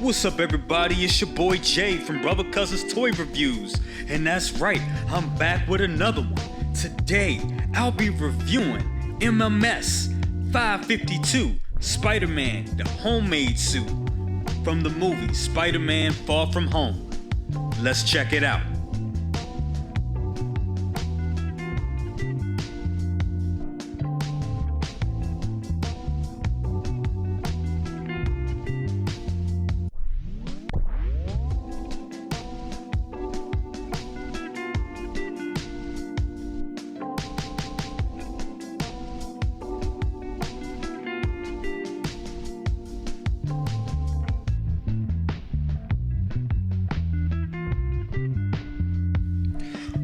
What's up, everybody? It's your boy Jay from Brother Cousin's Toy Reviews. And that's right, I'm back with another one. Today, I'll be reviewing MMS 552 Spider-Man, the homemade suit from the movie Spider-Man Far From Home. Let's check it out.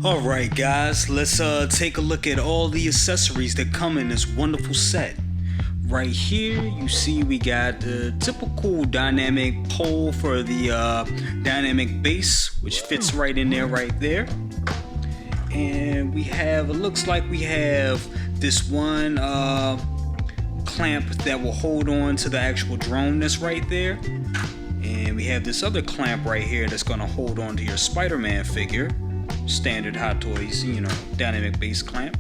Alright guys, let's take a look at all the accessories that come in this wonderful set. Right here you see we got the typical dynamic pole for the dynamic base, which fits right in there right there. And we have, it looks like we have this one clamp that will hold on to the actual drone that's right there. And we have this other clamp right here that's going to hold on to your Spider-Man figure. Standard Hot Toys, dynamic base clamp.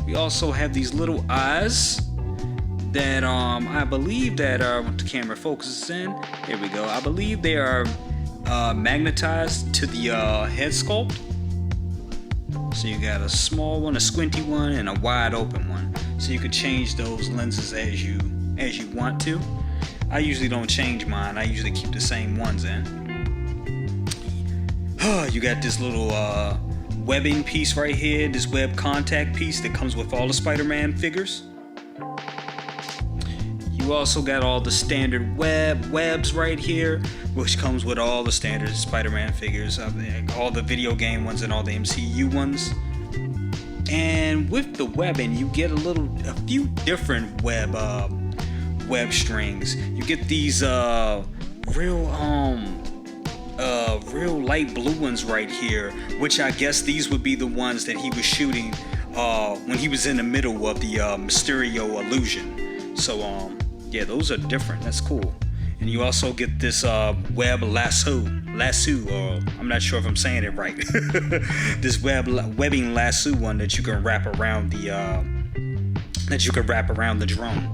We also have these little eyes that I believe that what the camera focuses in. Here we go. I believe they are magnetized to the head sculpt. So you got a small one, a squinty one, and a wide open one. So you can change those lenses as you want to. I usually don't change mine. I usually keep the same ones in. You got this little webbing piece right here, this web contact piece that comes with all the Spider-Man figures. You also got all the standard webs right here, which comes with all the standard Spider-Man figures, all the video game ones and all the MCU ones. And with the webbing, you get a few different web strings. You get these real light blue ones right here, which I guess these would be the ones that he was shooting when he was in the middle of the Mysterio illusion. So yeah, those are different. That's cool. And you also get this web lasso, or I'm not sure if I'm saying it right. This webbing lasso one that you can wrap around the drone.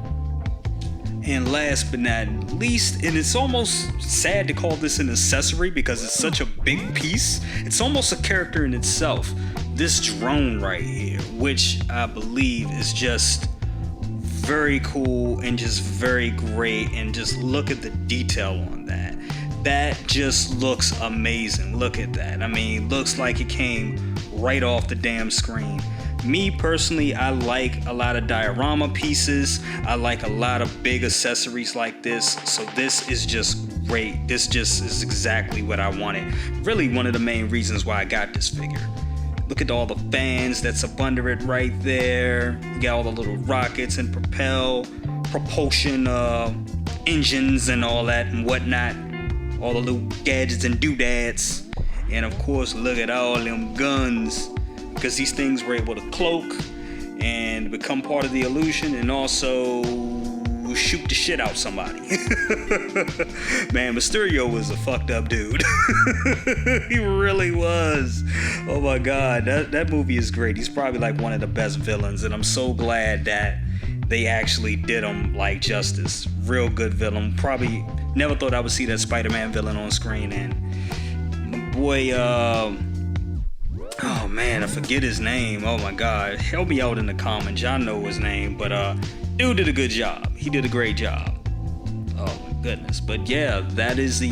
And last but not least, and it's almost sad to call this an accessory because it's such a big piece, it's almost a character in itself. This drone right here, which I believe is just very cool and just very great, and just look at the detail on that. That just looks amazing. Look at that. I mean, looks like it came right off the damn screen. Me personally, I like a lot of diorama pieces. I like a lot of big accessories like this. So this is just great. This just is exactly what I wanted. Really one of the main reasons why I got this figure. Look at all the fans that's up under it right there. You got all the little rockets and propulsion engines and all that and whatnot. All the little gadgets and doodads. And of course, look at all them guns. Because these things were able to cloak and become part of the illusion and also shoot the shit out somebody. Man, Mysterio was a fucked up dude. He really was. Oh my god, that movie is great. He's probably like one of the best villains, and I'm so glad that they actually did him like justice. Real good villain. Probably never thought I would see that Spider-Man villain on screen. And my boy, oh man, I forget his name. Oh my god, help me out in the comments. Y'all know his name, but dude did a good job. He did a great job. Oh my goodness. But yeah, that is the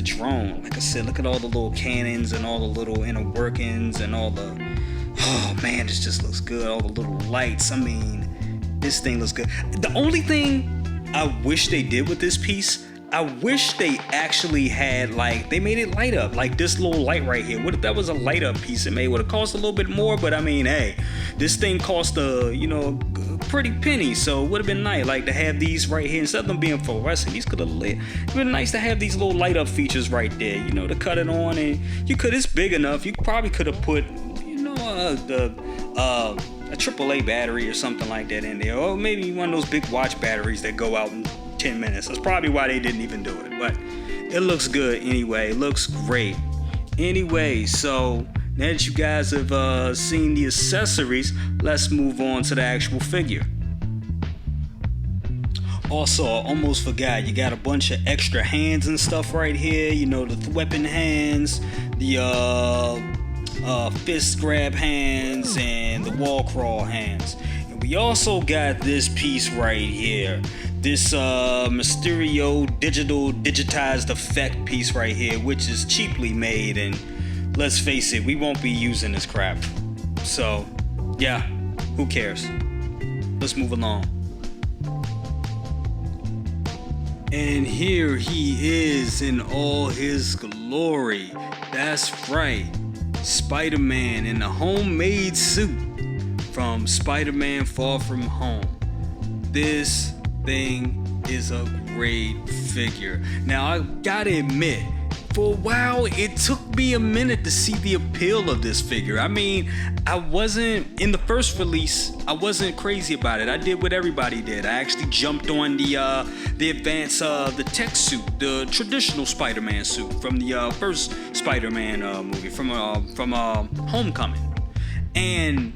drone. Like I said, look at all the little cannons and all the little inner workings and all the, oh man, this just looks good. All the little lights. I mean, this thing looks good. The only thing I wish they did with this piece, I wish they actually had, like, they made it light up, like this little light right here. What if that was a light up piece? It may would have cost a little bit more, but I mean, hey, this thing cost a pretty penny, so it would have been nice, like, to have these right here instead of them being fluorescent. These could have lit. It'd been nice to have these little light up features right there, to cut it on, and you could. It's big enough. You probably could have put, a AAA battery or something like that in there, or maybe one of those big watch batteries that go out in 10 minutes. That's probably why they didn't even do it, but it looks good anyway. It looks great. Anyway, so now that you guys have seen the accessories, let's move on to the actual figure. Also, I almost forgot, you got a bunch of extra hands and stuff right here. The weapon hands, the fist grab hands, and the wall crawl hands. And we also got this piece right here. This Mysterio digitized effect piece right here, which is cheaply made, and let's face it, we won't be using this crap. So, yeah, who cares? Let's move along. And here he is in all his glory. That's right, Spider-Man in a homemade suit from Spider-Man Far From Home. This thing is a great figure. Now, I gotta admit, for a while, it took me a minute to see the appeal of this figure. I mean, I wasn't, in the first release, I wasn't crazy about it. I did what everybody did. I actually jumped on the advanced, the tech suit, the traditional Spider-Man suit from the first Spider-Man movie, from Homecoming. And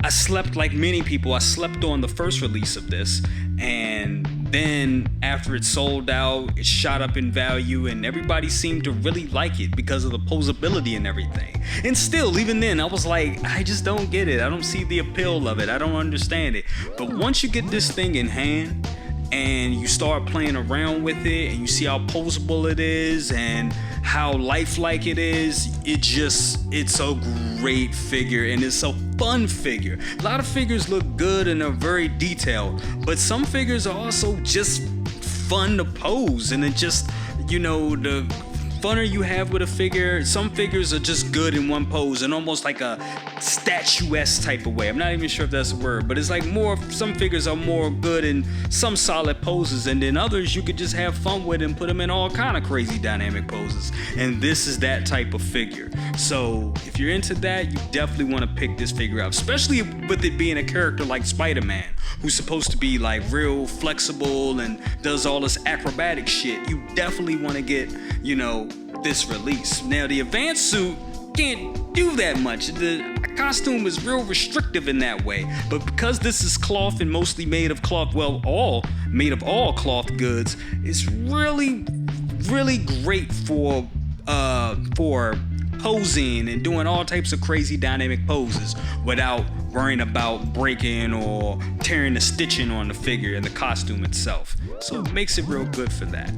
I slept, like many people, I slept on the first release of this, and then after it sold out, it shot up in value, and everybody seemed to really like it because of the posability and everything. And still, even then, I was like, I just don't get it. I don't see the appeal of it. I don't understand it. But once you get this thing in hand and you start playing around with it and you see how posable it is and how lifelike it is, it's a great figure, and it's a fun figure. A lot of figures look good and are very detailed, but some figures are also just fun to pose, and it just, the funner you have with a figure, some figures are just good in one pose and almost like a statuesque type of way. I'm not even sure if that's a word, but it's like some figures are more good in some solid poses, and then others you could just have fun with and put them in all kind of crazy dynamic poses. And this is that type of figure. So if you're into that, you definitely want to pick this figure up, especially with it being a character like Spider-Man, who's supposed to be like real flexible and does all this acrobatic shit. You definitely want to get, this release. Now, the advanced suit can't do that much. The costume is real restrictive in that way, but because this is cloth and mostly made of cloth, all cloth goods, it's really great for posing and doing all types of crazy dynamic poses without worrying about breaking or tearing the stitching on the figure and the costume itself. So it makes it real good for that.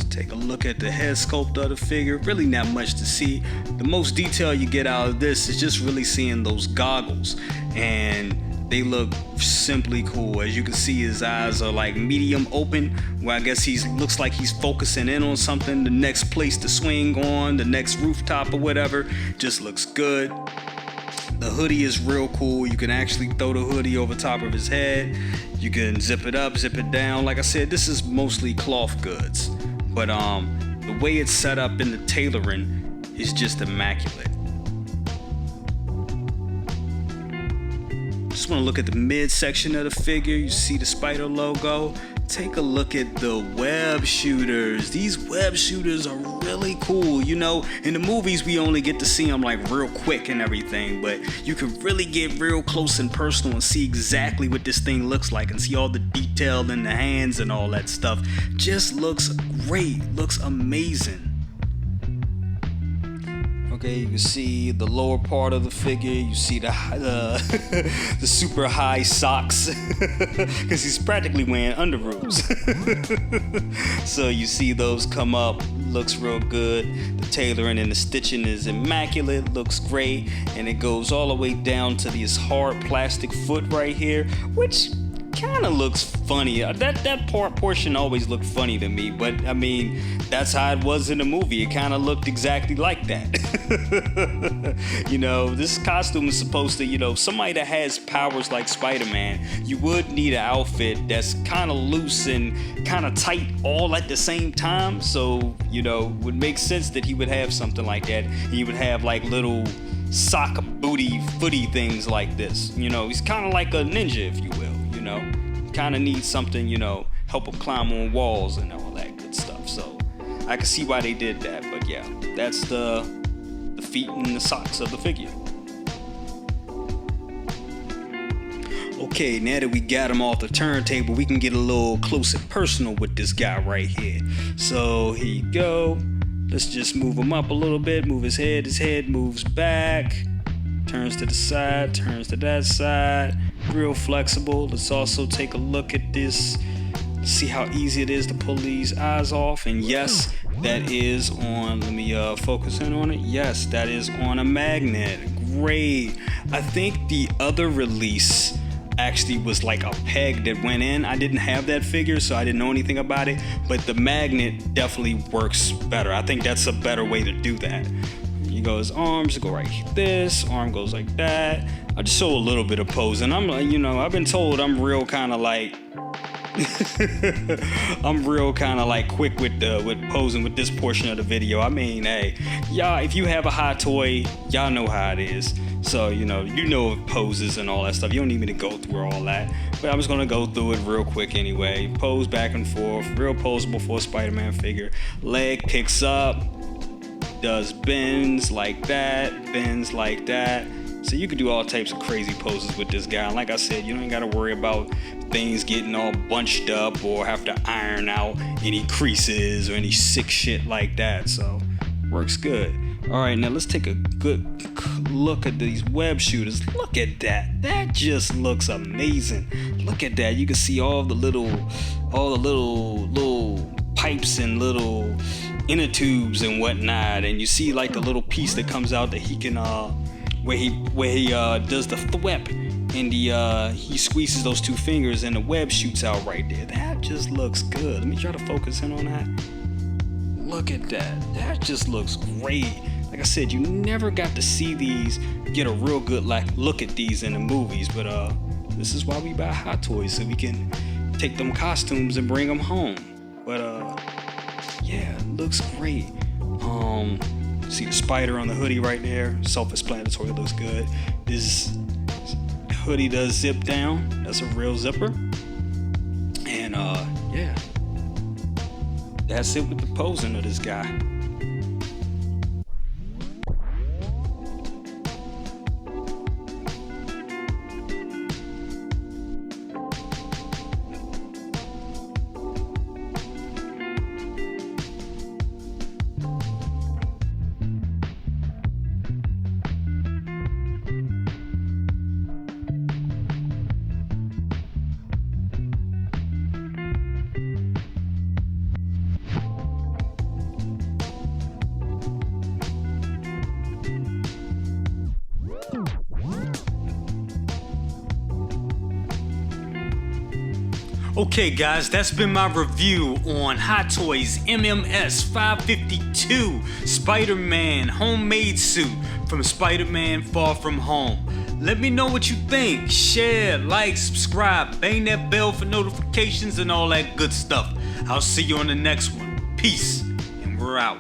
Take a look at the head sculpt of the figure. Really not much to see. The most detail you get out of this is just really seeing those goggles, and they look simply cool. As you can see, his eyes are like medium open, where I guess looks like he's focusing in on something, the next place to swing on, the next rooftop or whatever. Just looks good. The hoodie is real cool. You can actually throw the hoodie over top of his head. You can zip it up, zip it down. Like I said, this is mostly cloth goods, but the way it's set up in the tailoring is just immaculate. Just want to look at the midsection of the figure. You see the spider logo. Take a look at the web shooters. These web shooters are really cool. In the movies we only get to see them like real quick and everything, but you can really get real close and personal and see exactly what this thing looks like and see all the detail in the hands and all that stuff. Just looks great, looks amazing. Okay, you can see the lower part of the figure. You see the the super high socks because he's practically wearing underoos. So you see those come up. Looks real good. The tailoring and the stitching is immaculate. Looks great, and it goes all the way down to this hard plastic foot right here, which kind of looks funny. That portion always looked funny to me, but I mean, that's how it was in the movie. It kind of looked exactly like that. You know, this costume is supposed to, you know, somebody that has powers like Spider-Man, you would need an outfit that's kind of loose and kind of tight all at the same time. So, you know, it would make sense that he would have something like that. He would have like little sock booty footy things like this. You know, he's kind of like a ninja, if you will. You know, kind of needs something, you know, help him climb on walls and all that good stuff. So I can see why they did that. But yeah, that's the feet and the socks of the figure. Okay, now that we got him off the turntable, we can get a little close and personal with this guy right here. So here you go. Let's just move him up a little bit. Move his head moves back, turns to the side, turns to that side. Real flexible. Let's also take a look at this. See how easy it is to pull these eyes off. And yes, that is on, let me focus in on it. Yes, that is on a magnet. Great. I think the other release actually was like a peg that went in. I didn't have that figure, so I didn't know anything about it, but the magnet definitely works better. I think that's a better way to do that. You go, his arms go right this, arm goes like that. I just show a little bit of posing. I'm like, you know, I've been told I'm real kind of like I'm real kind of like quick with posing with this portion of the video. I mean, hey, y'all, if you have a hot toy, y'all know how it is. So, you know poses and all that stuff. You don't need me to go through all that. But I'm just going to go through it real quick anyway. Pose back and forth. Real poseable for a Spider-Man figure. Leg picks up. Does bends like that. Bends like that. So you could do all types of crazy poses with this guy. And like I said, you don't got to worry about things getting all bunched up or have to iron out any creases or any sick shit like that. So, works good. All right, now let's take a good look at these web shooters. Look at that. That just looks amazing. Look at that. You can see all the little pipes and little inner tubes and whatnot. And you see like the little piece that comes out that he can, where he does the thwep. And he squeezes those two fingers and the web shoots out right there. That just looks good. Let me try to focus in on that. Look at that. That just looks great. Like I said, you never got to see these, get a real good look at these in the movies, but this is why we buy Hot Toys, so we can take them costumes and bring them home. But yeah, it looks great. See the spider on the hoodie right there, self-explanatory, looks good. This hoodie does zip down, that's a real zipper. And yeah, that's it with the posing of this guy. Okay guys, that's been my review on Hot Toys MMS 552 Spider-Man homemade suit from Spider-Man Far From Home. Let me know what you think. Share, like, subscribe, bang that bell for notifications and all that good stuff. I'll see you on the next one. Peace, and we're out.